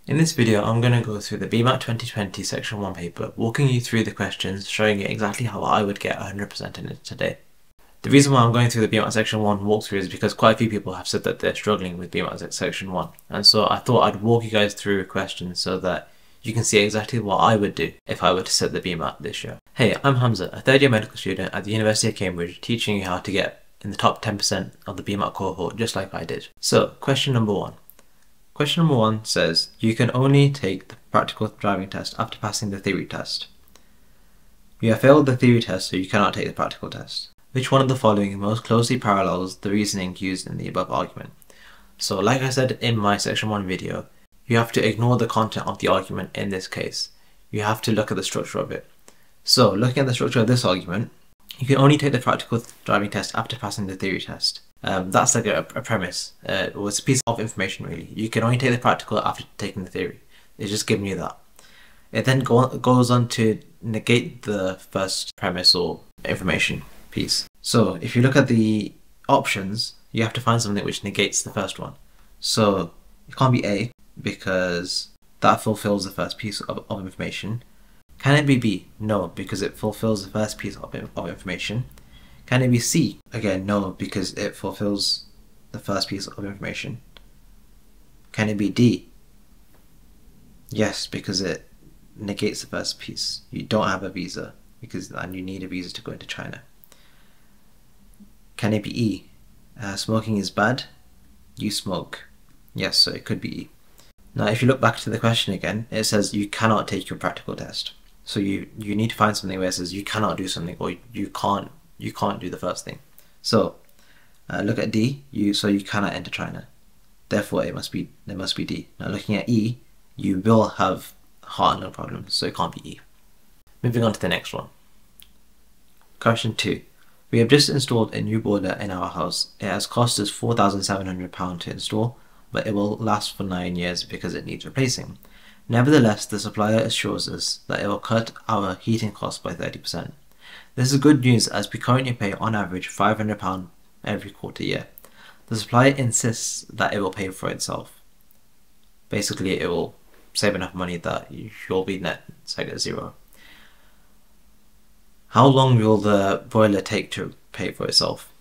In this video, I'm going to go through the BMAT 2020 Section 1 paper, walking you through the questions, showing you exactly how I would get 100% in it today. The reason why I'm going through the BMAT Section 1 walkthrough is because quite a few people have said that they're struggling with BMAT Section 1, and so I thought I'd walk you guys through questions so that you can see exactly what I would do if I were to set the BMAT this year. Hey, I'm Hamzah, a third-year medical student at the University of Cambridge, teaching you how to get in the top 10% of the BMAT cohort just like I did. So, question number 1. Question number 1 says, you can only take the practical driving test after passing the theory test. You have failed the theory test, so you cannot take the practical test. Which one of the following most closely parallels the reasoning used in the above argument? So like I said in my section 1 video, you have to ignore the content of the argument in this case. You have to look at the structure of it. So looking at the structure of this argument, you can only take the practical driving test after passing the theory test. That's like a premise, or it's a piece of information really. You can only take the practical after taking the theory. It's just giving you that. It then goes on to negate the first premise or information piece. So if you look at the options, you have to find something which negates the first one. So it can't be A because that fulfills the first piece of information. Can it be B? No, because it fulfills the first piece of information. Can it be C? Again, no, because it fulfills the first piece of information. Can it be D? Yes, because it negates the first piece. You don't have a visa and you need a visa to go into China. Can it be E? Smoking is bad. You smoke. Yes, so it could be E. Now, if you look back to the question again, it says you cannot take your practical test. So you need to find something where it says you cannot do something, or you can't do the first thing. So look at D. So you cannot enter China. Therefore, it must be D. Now looking at E, you will have heart and lung problems, so it can't be E. Moving on to the next one. Question 2. We have just installed a new boiler in our house. It has cost us £4,700 to install, but it will last for 9 years because it needs replacing. Nevertheless, the supplier assures us that it will cut our heating costs by 30%. This is good news as we currently pay on average £500 every quarter year. The supplier insists that it will pay for itself. Basically, it will save enough money that you'll be net at zero. How long will the boiler take to pay for itself?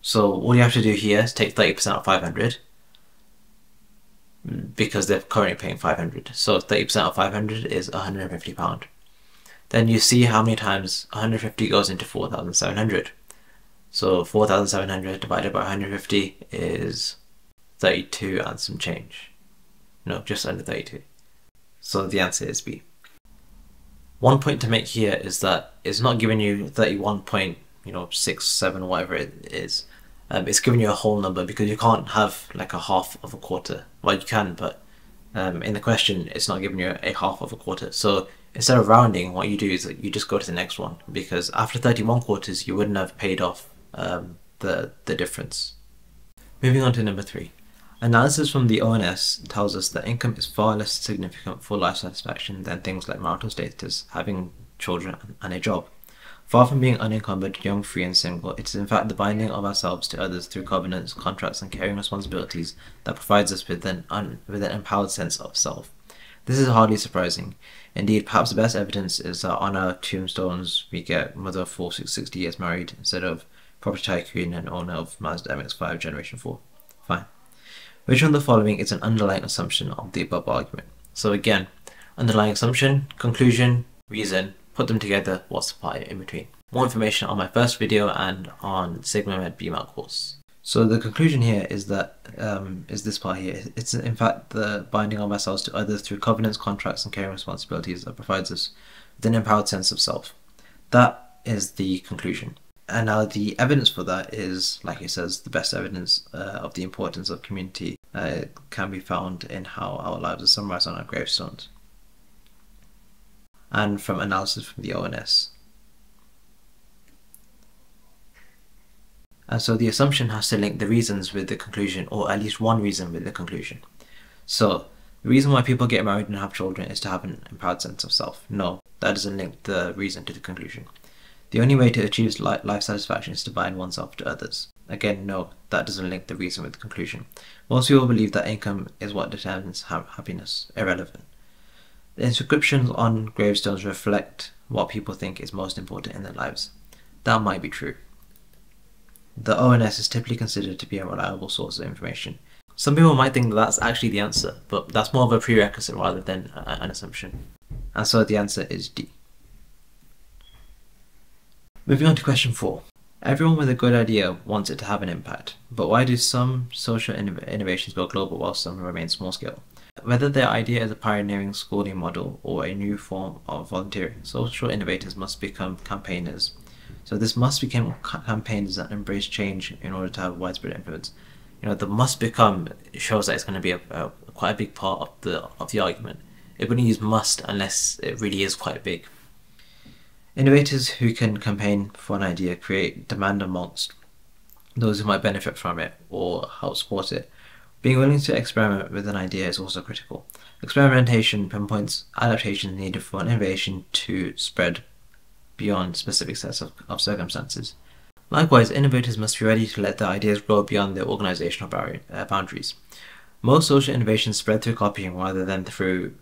So all you have to do here is take 30% of 500 because they're currently paying 500. So 30% of 500 is £150. Then you see how many times 150 goes into 4,700. So 4,700 divided by 150 is 32 and some change. No, just under 32. So the answer is B. One point to make here is that it's not giving you 31.67 whatever it is. It's giving you a whole number because you can't have like a half of a quarter. Well, you can, but in the question it's not giving you a half of a quarter. So instead of rounding, what you do is that you just go to the next one, because after 31 quarters you wouldn't have paid off the difference. Moving on to number 3. Analysis from the ONS tells us that income is far less significant for life satisfaction than things like marital status, having children and a job. Far from being unencumbered, young, free and single, it is in fact the binding of ourselves to others through covenants, contracts and caring responsibilities that provides us with an empowered sense of self. This is hardly surprising. Indeed, perhaps the best evidence is that on our tombstones we get mother for 60 years married instead of property tycoon and owner of Mazda MX-5 Generation 4. Fine. Which one of the following is an underlying assumption of the above argument? So again, underlying assumption, conclusion, reason, put them together, what's the part in between? More information on my first video and on Sigma Med BMAT course. So the conclusion here is that, is this part here. It's in fact the binding of ourselves to others through covenants, contracts and caring responsibilities that provides us with an empowered sense of self. That is the conclusion. And now the evidence for that is, like it says, the best evidence of the importance of community can be found in how our lives are summarized on our gravestones, and from analysis from the ONS. And so the assumption has to link the reasons with the conclusion, or at least one reason with the conclusion. So the reason why people get married and have children is to have an empowered sense of self. No, that doesn't link the reason to the conclusion. The only way to achieve life satisfaction is to bind oneself to others. Again, no, that doesn't link the reason with the conclusion. Most people believe that income is what determines happiness. Irrelevant. The inscriptions on gravestones reflect what people think is most important in their lives. That might be true. The ONS is typically considered to be a reliable source of information. Some people might think that that's actually the answer, but that's more of a prerequisite rather than an assumption. And so the answer is D. Moving on to question 4. Everyone with a good idea wants it to have an impact, but why do some social innovations go global while some remain small scale? Whether their idea is a pioneering schooling model or a new form of volunteering, social innovators must become campaigners. So this must become campaigners that embrace change in order to have widespread influence. The must become shows that it's going to be quite a big part of the argument. It wouldn't use must unless it really is quite big. Innovators who can campaign for an idea create demand amongst those who might benefit from it or help support it. Being willing to experiment with an idea is also critical. Experimentation pinpoints adaptations needed for an innovation to spread beyond specific sets of circumstances. Likewise, innovators must be ready to let their ideas grow beyond their organizational boundaries. Most social innovations spread through copying rather than through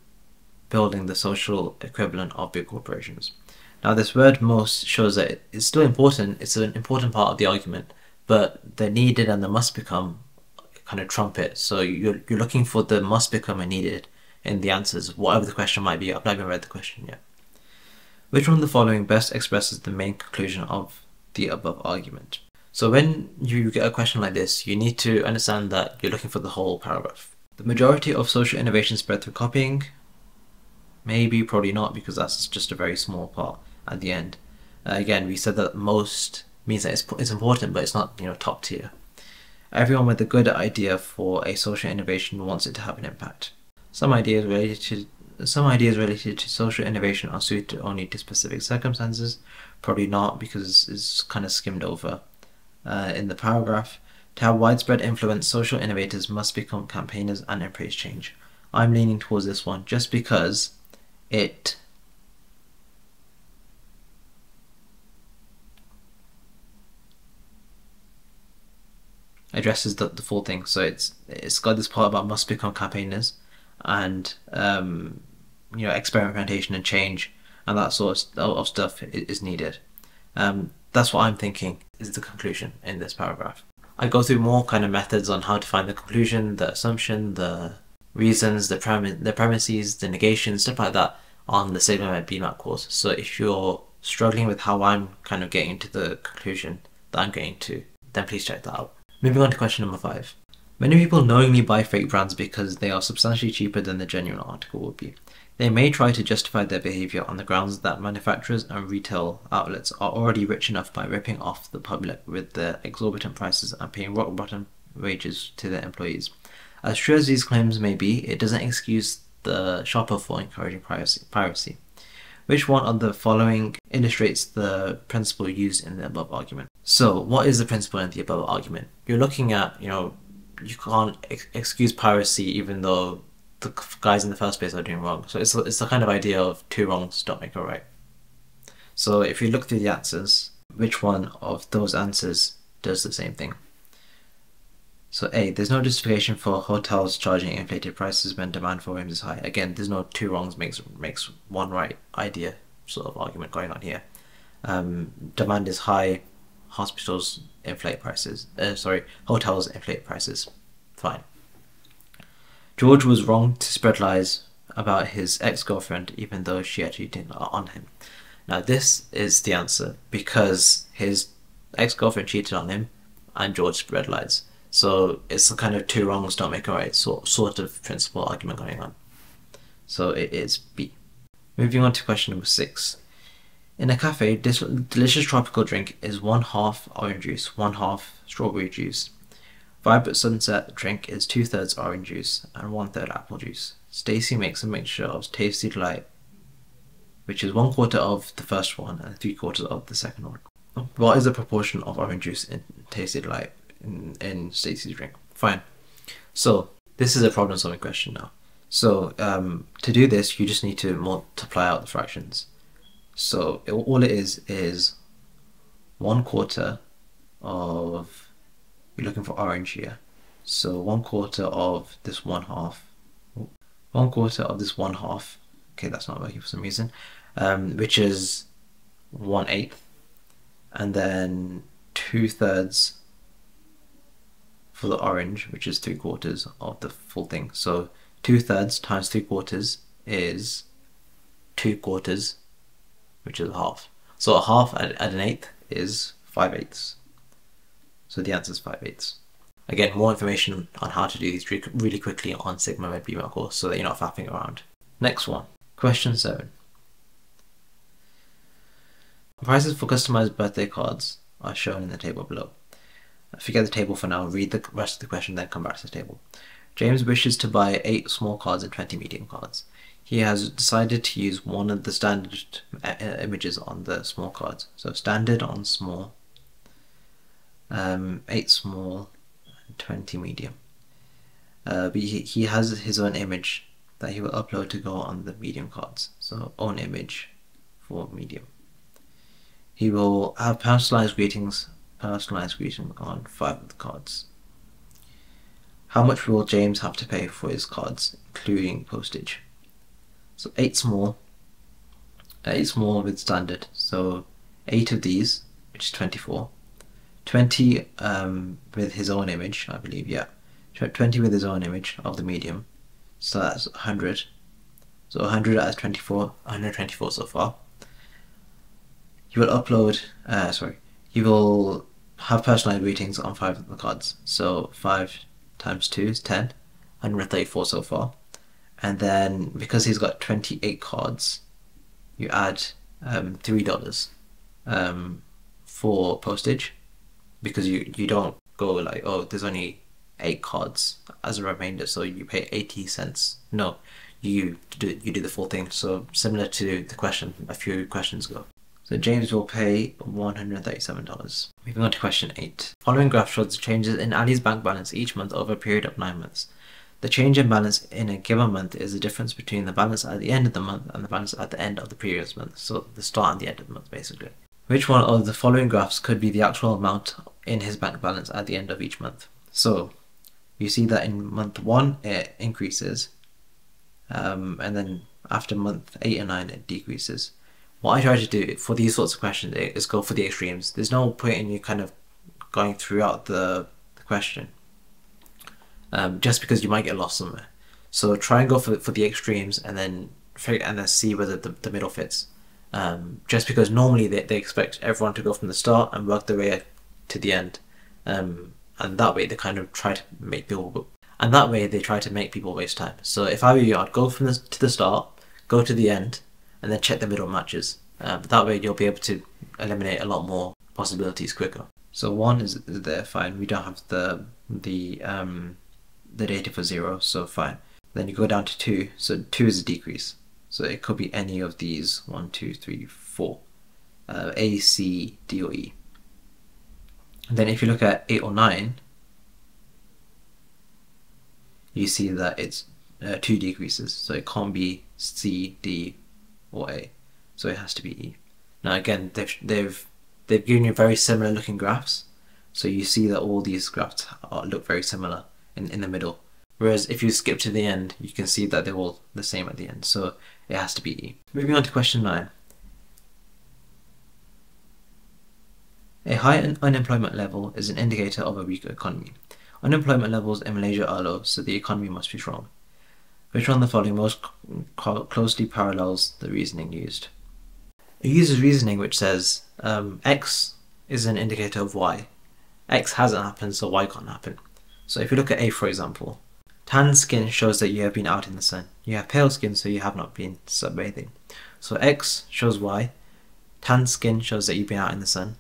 building the social equivalent of big corporations. Now, this word most shows that it's still important, it's an important part of the argument, but the needed and the must become kind of trump it. So you're looking for the must become and needed in the answers, whatever the question might be. I've not even read the question yet. Which one of the following best expresses the main conclusion of the above argument? So when you get a question like this, you need to understand that you're looking for the whole paragraph. The majority of social innovation spread through copying? Maybe, probably not, because that's just a very small part at the end. Again, we said that most means that it's important, but it's not top tier. Everyone with a good idea for a social innovation wants it to have an impact. Some ideas related to social innovation are suited only to specific circumstances. Probably not, because it's kind of skimmed over in the paragraph. To have widespread influence, social innovators must become campaigners and embrace change. I'm leaning towards this one just because it addresses the full thing. So it's got this part about must become campaigners and experimentation and change and that sort of stuff is needed. That's what I'm thinking is the conclusion in this paragraph. I go through more kind of methods on how to find the conclusion, the assumption, the reasons, the premises, the negations, stuff like that on the SigmaMed BMAT course. So if you're struggling with how I'm kind of getting to the conclusion that I'm getting to, then please check that out. Moving on to question number 5. Many people knowingly buy fake brands because they are substantially cheaper than the genuine article would be. They may try to justify their behaviour on the grounds that manufacturers and retail outlets are already rich enough by ripping off the public with their exorbitant prices and paying rock bottom wages to their employees. As true as these claims may be, it doesn't excuse the shopper for encouraging piracy. Which one of the following illustrates the principle used in the above argument? So, what is the principle in the above argument? You're looking at, you can't excuse piracy even though the guys in the first place are doing wrong. So it's the kind of idea of two wrongs don't make a right. So if you look through the answers, which one of those answers does the same thing? So A, there's no justification for hotels charging inflated prices when demand for rooms is high. Again, there's no two wrongs makes one right idea sort of argument going on here. Demand is high, hospitals inflate prices. Hotels inflate prices. Fine. George was wrong to spread lies about his ex-girlfriend even though she had cheated on him. Now this is the answer because his ex-girlfriend cheated on him and George spread lies. So it's the kind of two wrongs don't make a right sort of principle argument going on. So it is B. Moving on to question number 6. In a cafe, this delicious tropical drink is 1/2 orange juice, 1/2 strawberry juice. Vibrant sunset drink is 2/3 orange juice and 1/3 apple juice. Stacy makes a mixture of tasty delight, which is 1/4 of the first one and 3/4 of the second one. What is the proportion of orange juice in tasty delight in Stacy's drink? Fine. So this is a problem solving question now. So to do this, you just need to multiply out the fractions. So all it is 1/4 of you're looking for orange here. So 1/4 of this 1/2. 1/4 of this 1/2. Okay, that's not working for some reason. Which is 1/8. And then 2/3 for the orange, which is 3/4 of the full thing. So 2/3 times 3/4 is 2/4, which is a half. So a half and an eighth is 5/8. So the answer is 5/8. Again, more information on how to do these really quickly on Sigma Med BMAT course so that you're not faffing around. Next one, question 7. Prices for customized birthday cards are shown in the table below. Forget the table for now, read the rest of the question, then come back to the table. James wishes to buy 8 small cards and 20 medium cards. He has decided to use one of the standard images on the small cards. So standard on small, 8 small, 20 medium. But he has his own image that he will upload to go on the medium cards. So own image for medium. He will have personalized greetings on 5 of the cards. How much will James have to pay for his cards, including postage? So 8 small with standard. So 8 of these, which is 24. 20 with his own image, I believe, yeah. 20 with his own image of the medium. So that's 100. So 100 as 24, 124 so far. You will upload, you will have personalized greetings on 5 of the cards. So 5 times 2 is 10, 134 so far. And then because he's got 28 cards, you add $3 for postage, because you don't go like, oh, there's only 8 cards as a remainder, so you pay 80 cents. No, you do the full thing. So similar to the question a few questions ago. So James will pay $137. Moving on to question 8. Following graph shows the changes in Ali's bank balance each month over a period of 9 months. The change in balance in a given month is the difference between the balance at the end of the month and the balance at the end of the previous month. So the start and the end of the month, basically. Which one of the following graphs could be the actual amount in his bank balance at the end of each month? So you see that in month 1 it increases, and then after month 8 and 9 it decreases. What I try to do for these sorts of questions is go for the extremes. There's no point in you kind of going throughout the question, just because you might get lost somewhere. So try and go for the extremes and then see whether the middle fits. Just because normally they expect everyone to go from the start and work their way to the end, and that way they kind of try to make people waste time. So if I were you, I'd go to the start, go to the end, and then check the middle matches. That way you'll be able to eliminate a lot more possibilities quicker. So 1 is there, fine. We don't have the data for 0, so fine. Then you go down to 2, so 2 is a decrease. So it could be any of these 1, 2, 3, 4. A, C, D, or E. And then if you look at 8 or 9, you see that it's 2 decreases. So it can't be C, D, or A. So it has to be E. Now again, they've given you very similar looking graphs. So you see that all these graphs look very similar in the middle. Whereas if you skip to the end, you can see that they're all the same at the end. So it has to be E. Moving on to question 9. A high unemployment level is an indicator of a weak economy. Unemployment levels in Malaysia are low, so the economy must be strong. Which one of the following most closely parallels the reasoning used? It uses reasoning which says X is an indicator of Y. X hasn't happened, so Y can't happen. So if you look at A, for example, tan skin shows that you have been out in the sun. You have pale skin, so you have not been sunbathing. So X shows Y. Tan skin shows that you've been out in the sun.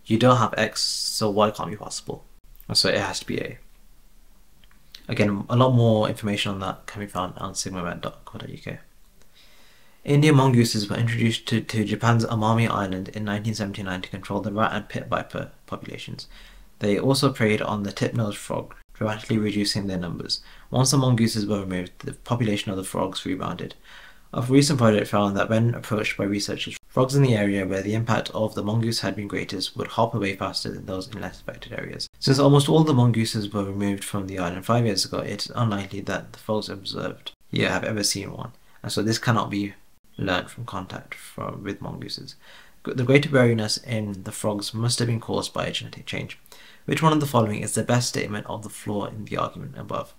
You don't have X, so Y can't be possible. So it has to be A. Again, a lot more information on that can be found on sigmamed.co.uk. Indian mongooses were introduced to Japan's Amami Island in 1979 to control the rat and pit viper populations. They also preyed on the tip-nosed frog, dramatically reducing their numbers. Once the mongooses were removed, the population of the frogs rebounded. A recent project found that when approached by researchers, frogs in the area where the impact of the mongoose had been greatest would hop away faster than those in less affected areas. Since almost all the mongooses were removed from the island 5 years ago, it is unlikely that the frogs observed here have ever seen one, and so this cannot be learned from contact with mongooses. The greater wariness in the frogs must have been caused by a genetic change. Which one of the following is the best statement of the flaw in the argument above?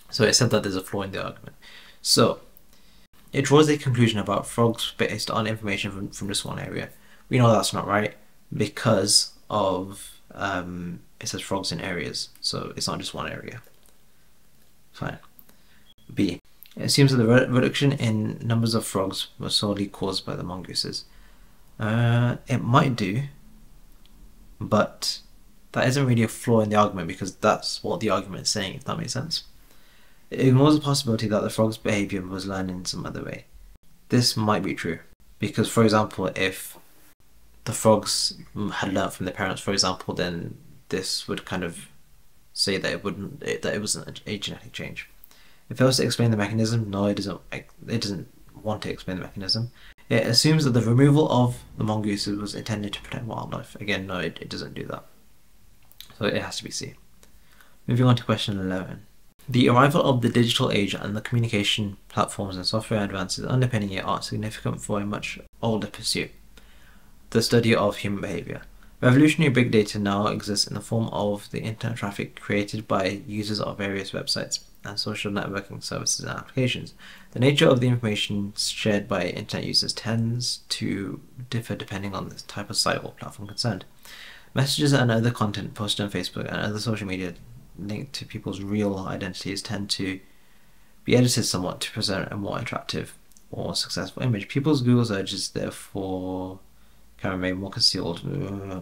So it said that there's a flaw in the argument. So it draws a conclusion about frogs based on information from just one area. We know that's not right because of it says frogs in areas, so it's not just one area. Fine. B. It seems that the reduction in numbers of frogs was solely caused by the mongooses. It might do, but that isn't really a flaw in the argument because that's what the argument is saying, if that makes sense. It ignores the possibility that the frog's behaviour was learned in some other way. This might be true because, for example, if the frogs had learnt from their parents, for example, then this would kind of say that it wasn't a genetic change. It fails to explain the mechanism. No, it doesn't. It doesn't want to explain the mechanism. It assumes that the removal of the mongooses was intended to protect wildlife. Again, no, it doesn't do that. So it has to be C. Moving on to question 11. The arrival of the digital age and the communication platforms and software advances underpinning it are significant for a much older pursuit, the study of human behavior. Revolutionary big data now exists in the form of the internet traffic created by users of various websites and social networking services and applications. The nature of the information shared by internet users tends to differ depending on the type of site or platform concerned. Messages and other content posted on Facebook and other social media linked to people's real identities tend to be edited somewhat to present a more attractive or successful image. People's Google searches therefore can remain more concealed,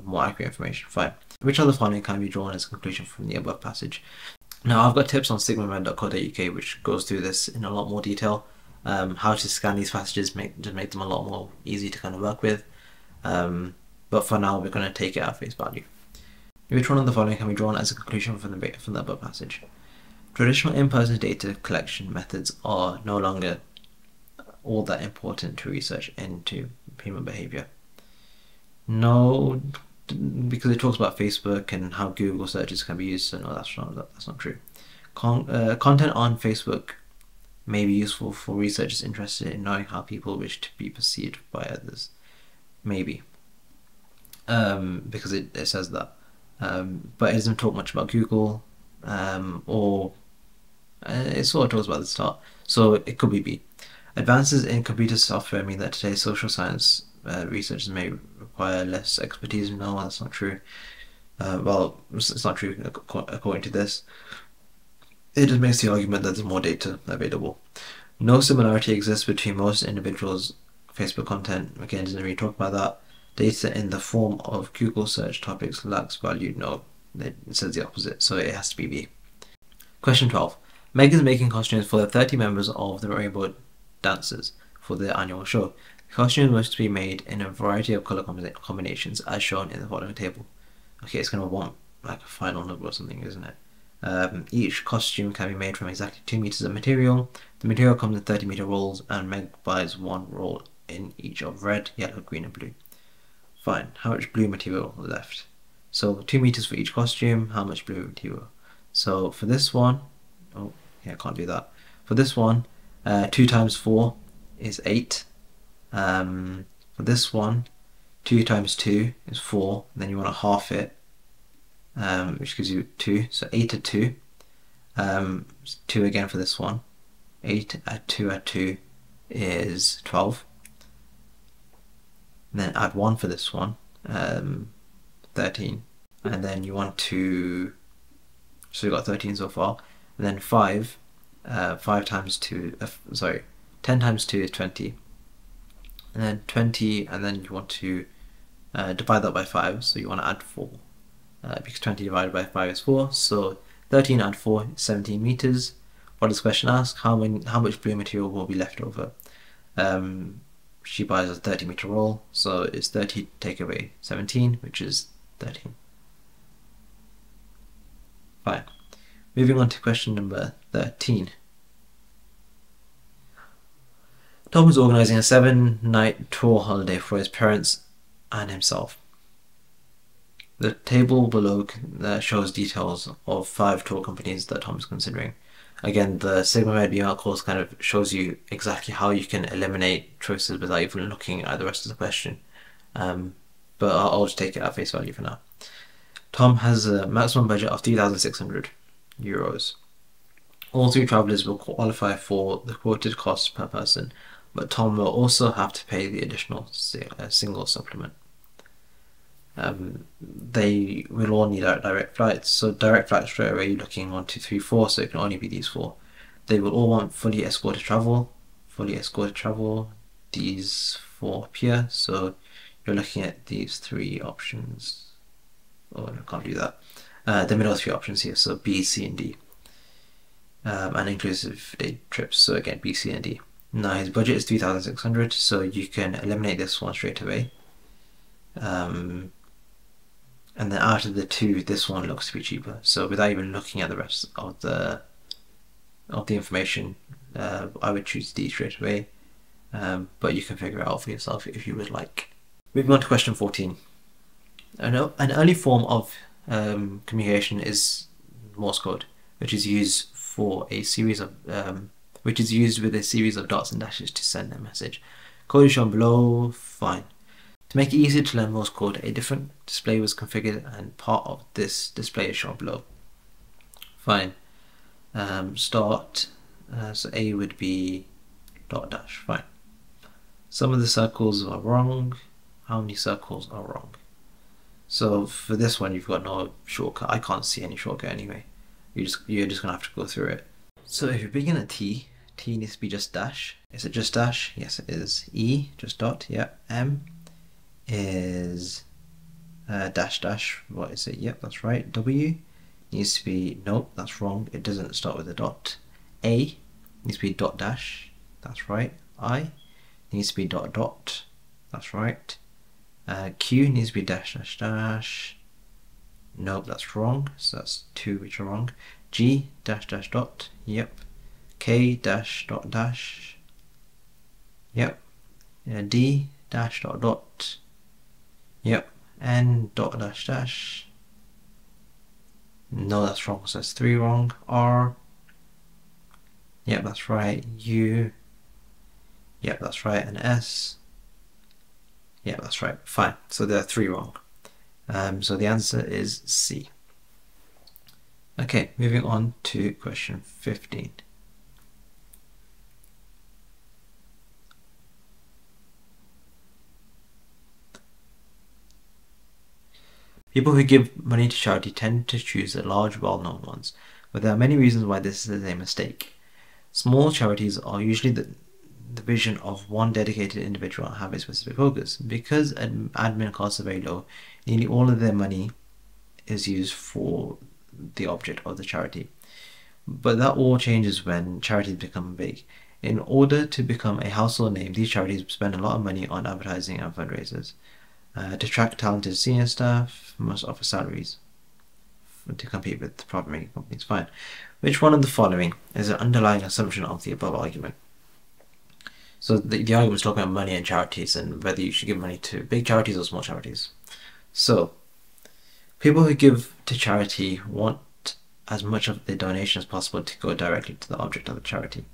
more accurate information. Fine. Which other following can be drawn as a conclusion from the above passage? Now I've got tips on sigmamed.co.uk which goes through this in a lot more detail. How to scan these passages to make them a lot more easy to kind of work with. But for now we're going to take it at face value. Which one of the following can be drawn as a conclusion from the above passage? Traditional in-person data collection methods are no longer all that important to research into human behavior. No, because it talks about Facebook and how Google searches can be used, so no, that's not true. Content on Facebook may be useful for researchers interested in knowing how people wish to be perceived by others. Maybe. Because it says that. But it doesn't talk much about Google, or it sort of talks about the start, so it could be B. Advances in computer software mean that today's social science researchers may require less expertise. No, that's not true. Well, it's not true according to this. It just makes the argument that there's more data available. No similarity exists between most individuals' Facebook content. Again, doesn't really talk about that. Data in the form of Google search topics lacks value. No, it says the opposite, so it has to be B. Question 12. Meg is making costumes for the 30 members of the Rainbow Dancers for the annual show. The costumes must be made in a variety of colour combinations as shown in the following table. Okay, it's going to want like a final number or something, isn't it? Each costume can be made from exactly 2 meters of material. The material comes in 30-meter rolls, and Meg buys 1 roll in each of red, yellow, green, and blue. Fine. How much blue material left? So 2 meters for each costume. How much blue material? So for this one, oh yeah, I can't do that. For this one, 2 times 4 is 8. For this one, 2 times 2 is 4. And then you want to half it, which gives you 2. So 8 add 2. 2 again for this one. 8 add 2 is 12. And then add 1 for this one, 13. And then you want to, so you've got 13 so far. And then 5 times 2, 10 times 2 is 20. And then 20, and then you want to divide that by 5, so you want to add 4. Because 20 divided by 5 is 4, so 13 add 4 is 17 meters. What does the question ask? How much blue material will be left over? She buys a 30-meter roll, so it's 30 take away 17, which is 13. Fine. Moving on to question number 13. Tom was organising a 7-night tour holiday for his parents and himself. The table below shows details of 5 tour companies that Tom is considering. Again, the Sigma Med BMAT course kind of shows you exactly how you can eliminate choices without even looking at the rest of the question. But I'll just take it at face value for now. Tom has a maximum budget of €3,600. All 3 travellers will qualify for the quoted cost per person, but Tom will also have to pay the additional single supplement. They will all need direct flights, so direct flights straight away you're looking 1, 2, 3, 4, so it can only be these 4. They will all want fully escorted travel, these 4 appear, so you're looking at these 3 options. Oh, no, I can't do that. The middle 3 options here, so B, C, and D. And inclusive day trips, so again B, C, and D. Now his budget is 3,600, so you can eliminate this one straight away. And then out of the 2, this one looks to be cheaper. So without even looking at the rest of the information, I would choose D straight away. But you can figure it out for yourself if you would like. Moving on to question 14. An early form of communication is Morse code, which is used with a series of dots and dashes to send a message. Code is shown below. Fine. To make it easier to learn Morse code, a different display was configured and part of this display is shown below. Fine. Start. So A would be dot dash. Fine. Some of the circles are wrong. How many circles are wrong? So for this one, you've got no shortcut. I can't see any shortcut anyway. You're just gonna have to go through it. So if you begin at T needs to be just dash. Is it just dash? Yes, it is. E, just dot. Yeah. M is dash dash. What is it? Yep, that's right. W needs to be, nope, that's wrong. It doesn't start with a dot. A needs to be dot dash. That's right. I needs to be dot dot. That's right. Q needs to be dash dash dash. Nope, that's wrong. So that's 2 which are wrong. G dash dash dot. Yep. K dash dot dash. Yep. D dash dot dot. Yep. N dot dash dash. No, that's wrong. So that's 3 wrong. R. Yep, that's right. U. Yep, that's right. And S. Yep, that's right. Fine. So there are 3 wrong. So the answer is C. Okay, moving on to question 15. People who give money to charity tend to choose the large, well-known ones, but there are many reasons why this is a mistake. Small charities are usually the vision of one dedicated individual and have a specific focus. Because admin costs are very low, nearly all of their money is used for the object of the charity. But that all changes when charities become big. In order to become a household name, these charities spend a lot of money on advertising and fundraisers. To attract talented senior staff, must offer salaries to compete with the profit-making companies. Fine. Which one of the following is an underlying assumption of the above argument? So the argument is talking about money and charities and whether you should give money to big charities or small charities. So people who give to charity want as much of the donation as possible to go directly to the object of the charity.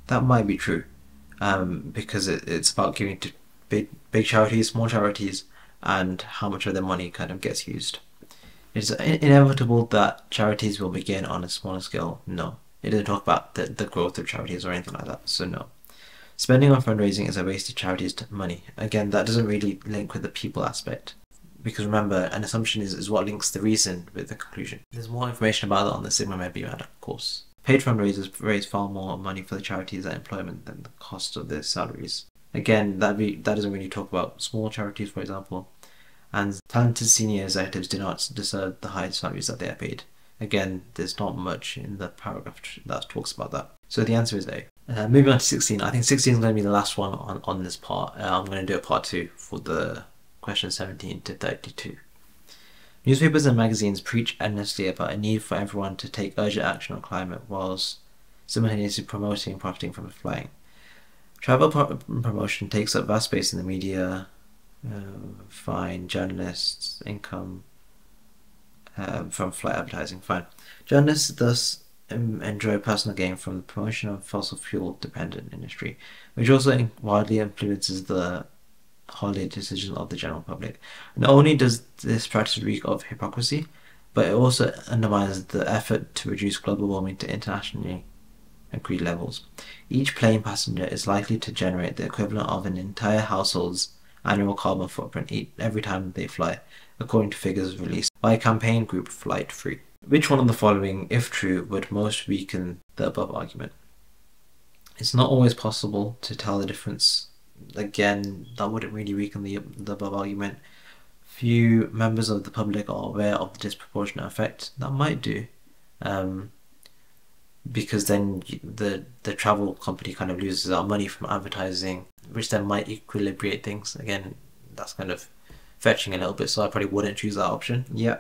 That might be true, because it's about giving to big charities, small charities, and how much of their money kind of gets used. It's inevitable that charities will begin on a smaller scale. No. It doesn't talk about the growth of charities or anything like that, so no. Spending on fundraising is a waste of charities' money. Again, that doesn't really link with the people aspect. Because remember, an assumption is what links the reason with the conclusion. There's more information about that on the Sigma Med BMAT course. Paid fundraisers raise far more money for the charities at employment than the cost of their salaries. Again, that doesn't really talk about small charities, for example. And talented senior executives do not deserve the high salaries that they are paid. Again, there's not much in the paragraph that talks about that. So the answer is A. Moving on to 16. I think 16 is going to be the last one on this part. I'm going to do a part 2 for the question 17 to 32. Newspapers and magazines preach endlessly about a need for everyone to take urgent action on climate whilst simultaneously promoting and profiting from flying. Travel promotion takes up vast space in the media. Fine. Journalists, income from flight advertising. Fine. Journalists thus enjoy personal gain from the promotion of fossil fuel dependent industry, which also widely influences the holiday decisions of the general public. Not only does this practice reek of hypocrisy, but it also undermines the effort to reduce global warming to internationally agreed levels. Each plane passenger is likely to generate the equivalent of an entire household's annual carbon footprint every time they fly, according to figures released by a campaign group Flight Free. Which one of the following, if true, would most weaken the above argument? It's not always possible to tell the difference. Again, that wouldn't really weaken the above argument. Few members of the public are aware of the disproportionate effect. That might do, because then the travel company kind of loses out money from advertising, which then might equilibrate things. Again, that's kind of fetching a little bit, so I probably wouldn't choose that option. Yeah.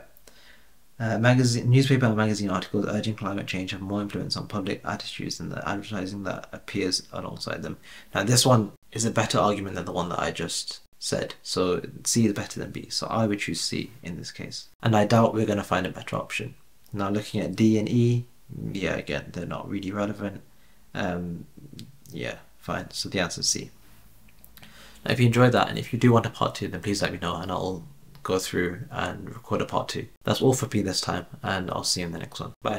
Newspaper and magazine articles urging climate change have more influence on public attitudes than the advertising that appears alongside them. Now, this one is a better argument than the one that I just said, so C is better than B, so I would choose C in this case. And I doubt we're going to find a better option. Now, looking at D and E, yeah, again, they're not really relevant. Yeah, fine, so the answer is C. Now, if you enjoyed that, and if you do want a part 2, then please let me know, and I'll go through and record a part 2. That's all for me this time, and I'll see you in the next one. Bye.